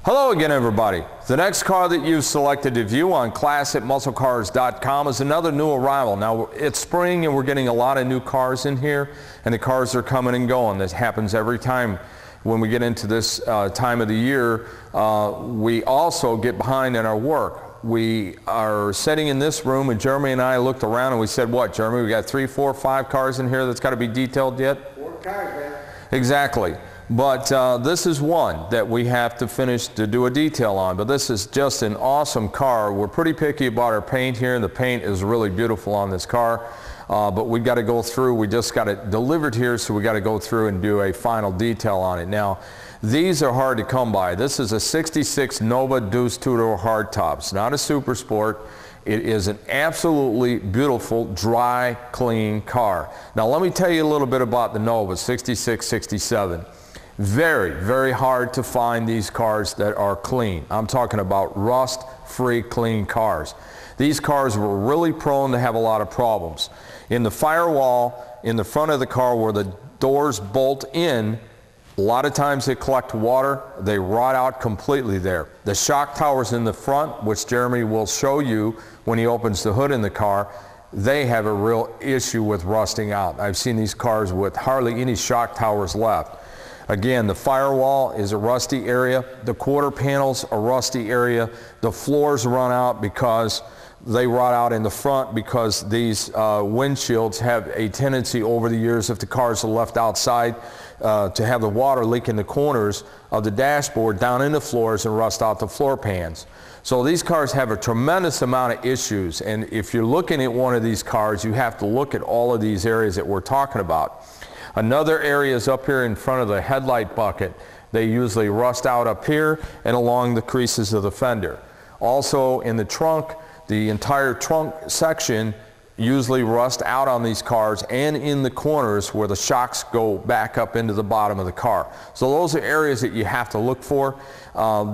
Hello again, everybody. The next car that you've selected to view on class@musclecars.com is another new arrival. Now, it's spring and we're getting a lot of new cars in here, and the cars are coming and going. This happens every time when we get into this time of the year. We also get behind in our work. We are sitting in this room, and Jeremy and I looked around and we said, what, Jeremy, we got 3, 4, 5 cars in here that's got to be detailed yet? 4 cars, man. Exactly. But this is one that we have to finish to do a detail on. But this is just an awesome car. We're pretty picky about our paint here. The paint is really beautiful on this car. But we got to go through. We just got it delivered here, so we got to go through and do a final detail on it. Now, these are hard to come by. This is a 66 Nova Deuce two-door hardtop. It's not a super sport. It is an absolutely beautiful, dry, clean car. Now, let me tell you a little bit about the Nova 66, 67. Very, very hard to find these cars that are clean. I'm talking about rust-free, clean cars. These cars were really prone to have a lot of problems. In the firewall, in the front of the car where the doors bolt in, a lot of times they collect water, they rot out completely there. The shock towers in the front, which Jeremy will show you when he opens the hood in the car, they have a real issue with rusting out. I've seen these cars with hardly any shock towers left. Again, the firewall is a rusty area. The quarter panels a rusty area. The floors run out because they rot out in the front because these windshields have a tendency over the years, if the cars are left outside, to have the water leak in the corners of the dashboard down in the floors and rust out the floor pans. So these cars have a tremendous amount of issues, and if you're looking at one of these cars, you have to look at all of these areas that we're talking about. Another area is up here in front of the headlight bucket. They usually rust out up here and along the creases of the fender. Also in the trunk, the entire trunk section usually rust out on these cars, and in the corners where the shocks go back up into the bottom of the car. So those are areas that you have to look for.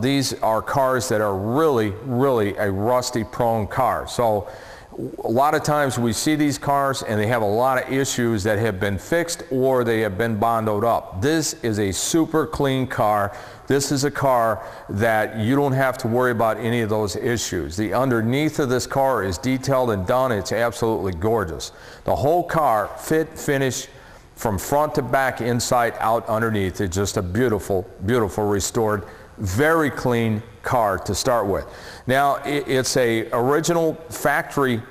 These are cars that are really, really a rusty prone car. So a lot of times we see these cars and they have a lot of issues that have been fixed or they have been bondoed up. This is a super clean car. This is a car that you don't have to worry about any of those issues. The underneath of this car is detailed and done. It's absolutely gorgeous. The whole car, fit, finish, from front to back, inside, out, underneath. It's just a beautiful, beautiful restored, very clean car to start with. Now, it's a original factory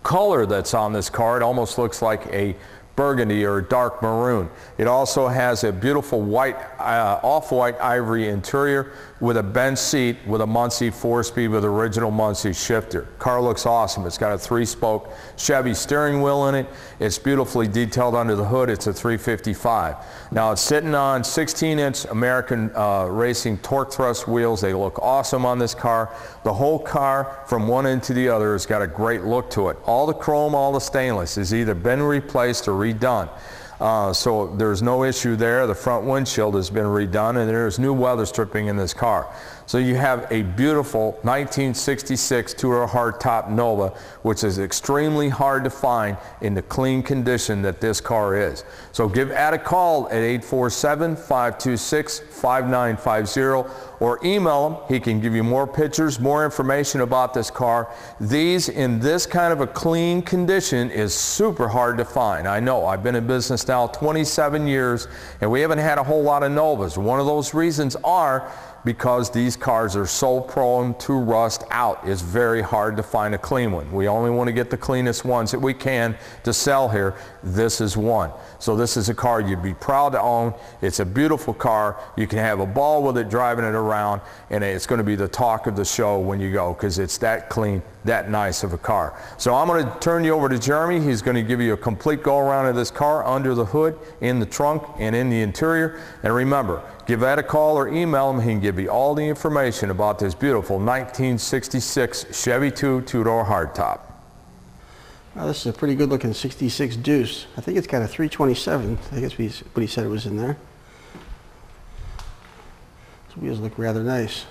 color that's on this car. It almost looks like a burgundy or a dark maroon. It also has a beautiful white, off-white ivory interior with a bench seat with a Muncie 4-speed with original Muncie shifter. Car looks awesome. It's got a 3-spoke Chevy steering wheel in it. It's beautifully detailed under the hood. It's a 355. Now it's sitting on 16-inch American Racing torque thrust wheels. They look awesome on this car. The whole car from one end to the other has got a great look to it. All the chrome, all the stainless has either been replaced or redone. So there's no issue there. The front windshield has been redone, and there's new weather stripping in this car. So you have a beautiful 1966 two-door hardtop Nova, which is extremely hard to find in the clean condition that this car is. So give Ed a call at 847-526-5950 or email him. He can give you more pictures, more information about this car. These in this kind of a clean condition is super hard to find. I know, I've been in business now 27 years and we haven't had a whole lot of Novas. One of those reasons are because these cars are so prone to rust out. It's very hard to find a clean one. We only want to get the cleanest ones that we can to sell here. This is one. So this is a car you'd be proud to own. It's a beautiful car. You can have a ball with it driving it around, and it's going to be the talk of the show when you go, because it's that clean, that nice of a car. So I'm going to turn you over to Jeremy. He's going to give you a complete go around of this car under the hood, in the trunk, and in the interior. And remember, give Ed a call or email him. He can give you all the information about this beautiful 1966 Chevy 2 two-door hardtop. Well, this is a pretty good looking 66 Deuce. I think it's got a 327. I guess what he said it was in there. These wheels look rather nice.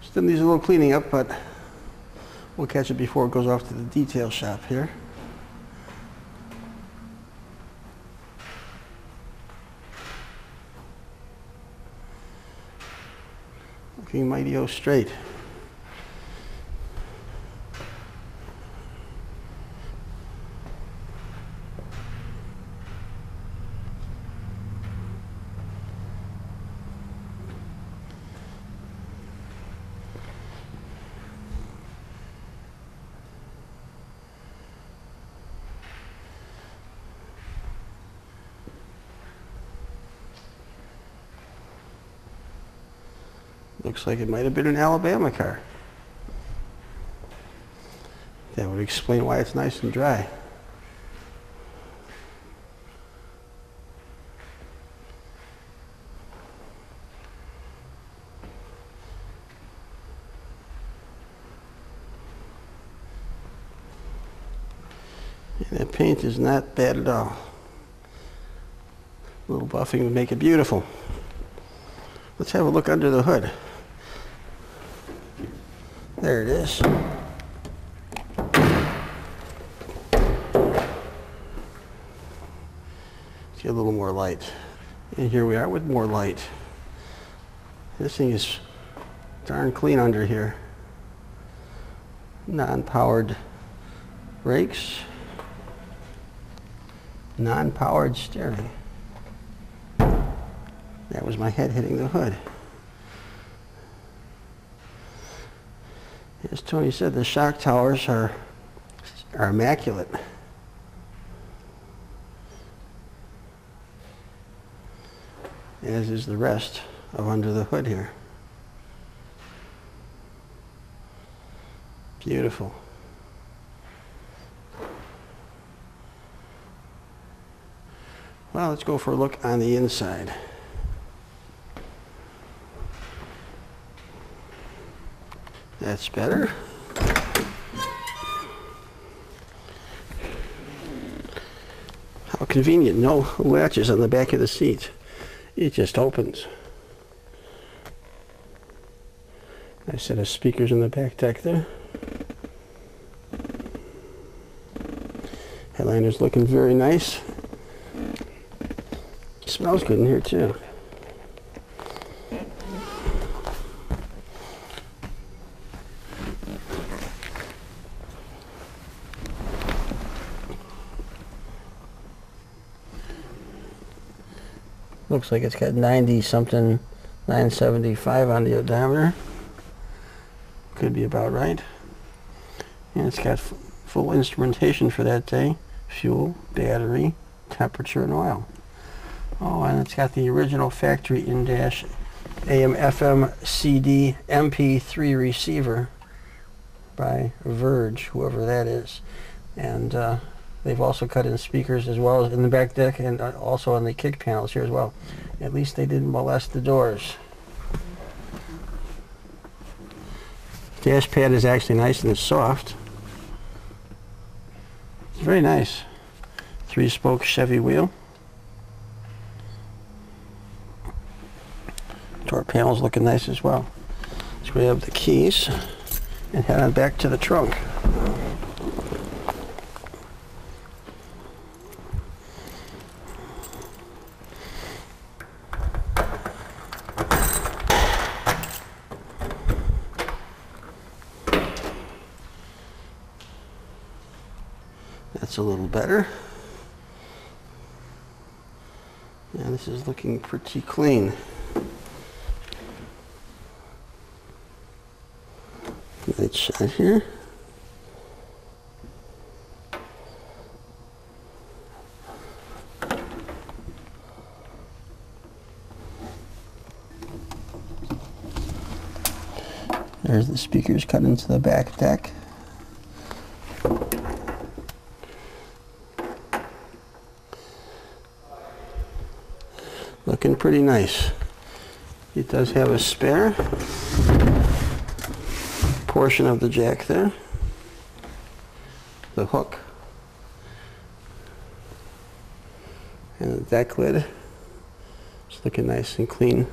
Still needs a little cleaning up, but we'll catch it before it goes off to the detail shop here. Looking mighty straight. Looks like it might have been an Alabama car. That would explain why it's nice and dry. And that paint is not bad at all. A little buffing would make it beautiful. Let's have a look under the hood. There it is. Let's get a little more light. And here we are with more light. This thing is darn clean under here. Non-powered brakes. Non-powered steering. That was my head hitting the hood. As Tony said, the shock towers are immaculate. As is the rest of under the hood here. Beautiful. Well, let's go for a look on the inside. That's better. How convenient, no latches on the back of the seat. It just opens. Nice set of speakers in the back deck there. Headliner's looking very nice. Smells good in here too. Looks like it's got 90 something, 975 on the odometer. Could be about right. And it's got full instrumentation for that day. Fuel, battery, temperature, and oil. Oh, and it's got the original factory in-dash AM, FM, CD, MP3 receiver by Verge, whoever that is. And they've also cut in speakers as well as in the back deck and also on the kick panels here as well. At least they didn't molest the doors. Dash pad is actually nice and soft. It's very nice. 3-spoke Chevy wheel. Door panel's looking nice as well. Let's grab the keys and head on back to the trunk. That's a little better. Yeah, this is looking pretty clean. Nice shot here. There's the speakers cut into the back deck. Looking pretty nice. It does have a spare portion of the jack there. The hook. And the deck lid. It's looking nice and clean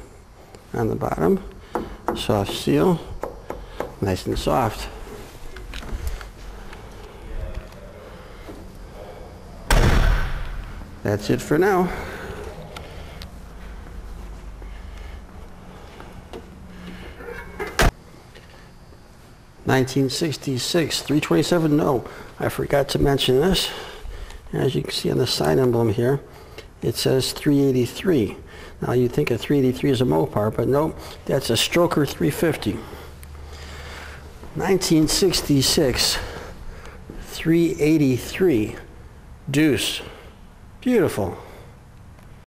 on the bottom. Soft seal. Nice and soft. That's it for now. 1966, 327, no. I forgot to mention this. As you can see on the side emblem here, it says 383. Now you think a 383 is a Mopar, but no, that's a Stroker 350. 1966, 383, Deuce. Beautiful.